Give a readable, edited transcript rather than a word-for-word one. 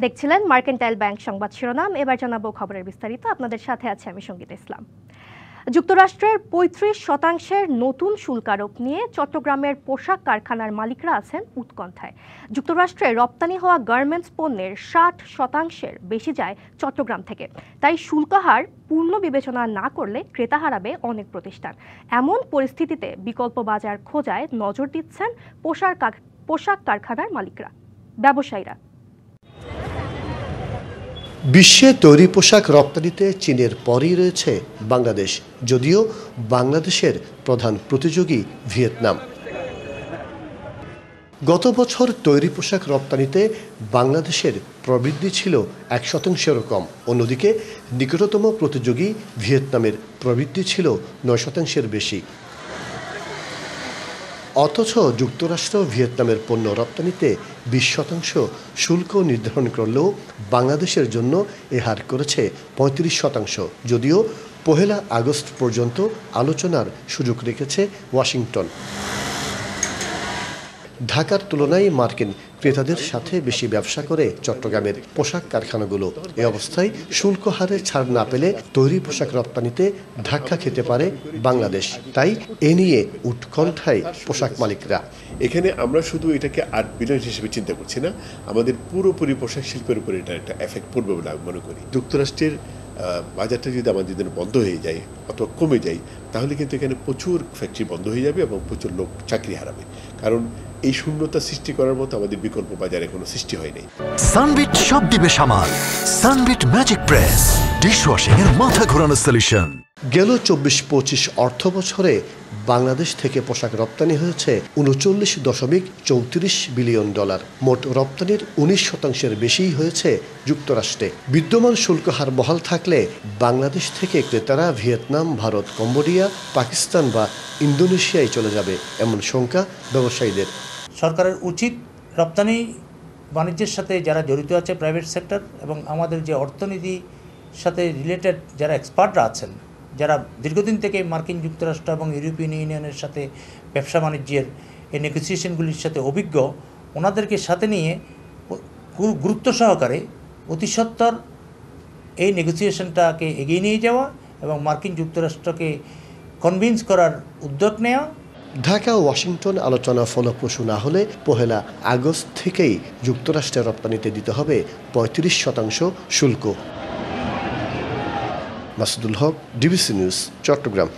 দেখছিলেন mercantile bank সংবাদ শিরোনাম। এবার জানাবো খবরের বিস্তারিত। আপনাদের সাথে আছে আমি সঙ্গীতা ইসলাম। যুক্তরাষ্ট্রের ৩৫% নতুন শুল্ক আরোপ নিয়ে চট্টগ্রামের পোশাক কারখানার মালিকরা আছেন উৎকণ্ঠায়। যুক্তরাষ্ট্রে রপ্তানি হওয়া গার্মেন্টস পণ্যের ৬০% বেশি যায় চট্টগ্রাম থেকে। তাই শুল্ক হার পূর্ণ বিবেচনা না করলে ক্রেতা হারাবে অনেক প্রতিষ্ঠান। এমন পরিস্থিতিতে বিকল্প বাজার খোঁজায় নজর দিচ্ছেন পোশাক কারখানার মালিকরা, ব্যবসায়ীরা। বিশ্বে তৈরি পোশাক রপ্তানিতে চীনের পরেই রয়েছে বাংলাদেশ, যদিও বাংলাদেশের প্রধান প্রতিযোগী ভিয়েতনাম। গত বছর তৈরি পোশাক রপ্তানিতে বাংলাদেশের প্রবৃদ্ধি ছিল ১% কম। অন্যদিকে নিকটতম প্রতিযোগী ভিয়েতনামের প্রবৃদ্ধি ছিল ৯% বেশি। অথচ যুক্তরাষ্ট্র ভিয়েতনামের পণ্য রপ্তানিতে ২০% শুল্ক নির্ধারণ করলেও বাংলাদেশের জন্য এ হার করেছে ৩৫%। যদিও ১ আগস্ট পর্যন্ত আলোচনার সুযোগ রেখেছে ওয়াশিংটন। ঢাকার তুলনায় মার্কিন ক্রেতাদের সাথে বেশি ব্যবসা করে চট্টগ্রামের পোশাক কারখানাগুলো। এ অবস্থায় শুল্ক হারে ছাড় না পেলে তৈরি পোশাক রপ্তানিতে ধাক্কা খেতে পারে বাংলাদেশ। তাই এ নিয়ে উৎকণ্ঠায় পোশাক মালিকরা। এখানে আমরা শুধু এটাকে আর্ট বিজনেস হিসেবে চিন্তা করছি না, আমাদের পুরোপুরি পোশাক শিল্পের উপরে এটা একটা এফেক্ট পড়বে বলে আমি মনে করি। যুক্তরাষ্ট্রের বাজারটা যদি আমাদের জন্য বন্ধ হয়ে যায় অথবা কমে যায়, তাহলে কিন্তু এখানে প্রচুর ফ্যাক্টরি বন্ধ হয়ে যাবে এবং প্রচুর লোক চাকরি হারাবে। কারণ এই শূন্যতা সৃষ্টি করার মতো আমাদের বিকল্প বাজারে কোনো সৃষ্টি হয়নি। সানবিট সব দিবে সামাল। সানবিট ম্যাজিক প্রেস ডিশওয়াশিং এর মাথা ঘোরানো সলিউশন। গেল ২৪-২৫ অর্থ বছরে বাংলাদেশ থেকে পোশাক রপ্তানি হয়েছে $৩৯.৩৪ বিলিয়ন। মোট রপ্তানির ১৯% বেশিই হয়েছে যুক্তরাষ্ট্রে। বিদ্যমান শুল্ক হার বহাল থাকলে বাংলাদেশ থেকে ক্রেতারা ভিয়েতনাম, ভারত, কম্বোডিয়া, পাকিস্তান বা ইন্দোনেশিয়ায় চলে যাবে এমন শঙ্কা ব্যবসায়ীদের। সরকারের উচিত রপ্তানি বাণিজ্যের সাথে যারা জড়িত আছে প্রাইভেট সেক্টর এবং আমাদের যে অর্থনীতির সাথে রিলেটেড যারা এক্সপার্টরা আছেন, যারা দীর্ঘদিন থেকে মার্কিন যুক্তরাষ্ট্র এবং ইউরোপিয়ান ইউনিয়নের সাথে ব্যবসা বাণিজ্যের এই নেগোসিয়েশনগুলির সাথে অভিজ্ঞ, ওনাদেরকে সাথে নিয়ে গুরুত্ব সহকারে অতি সত্বর এই নেগোসিয়েশনটাকে এগিয়ে নিয়ে যাওয়া এবং মার্কিন যুক্তরাষ্ট্রকে কনভিন্স করার উদ্যোগ নেওয়া। ঢাকা ওয়াশিংটন আলোচনা ফলপ্রসূ না হলে ১ আগস্ট থেকেই যুক্তরাষ্ট্রের রপ্তানিতে দিতে হবে ৩৫% শুল্ক। মাসুদুল হক, ডিবিসি নিউজ, চট্টগ্রাম।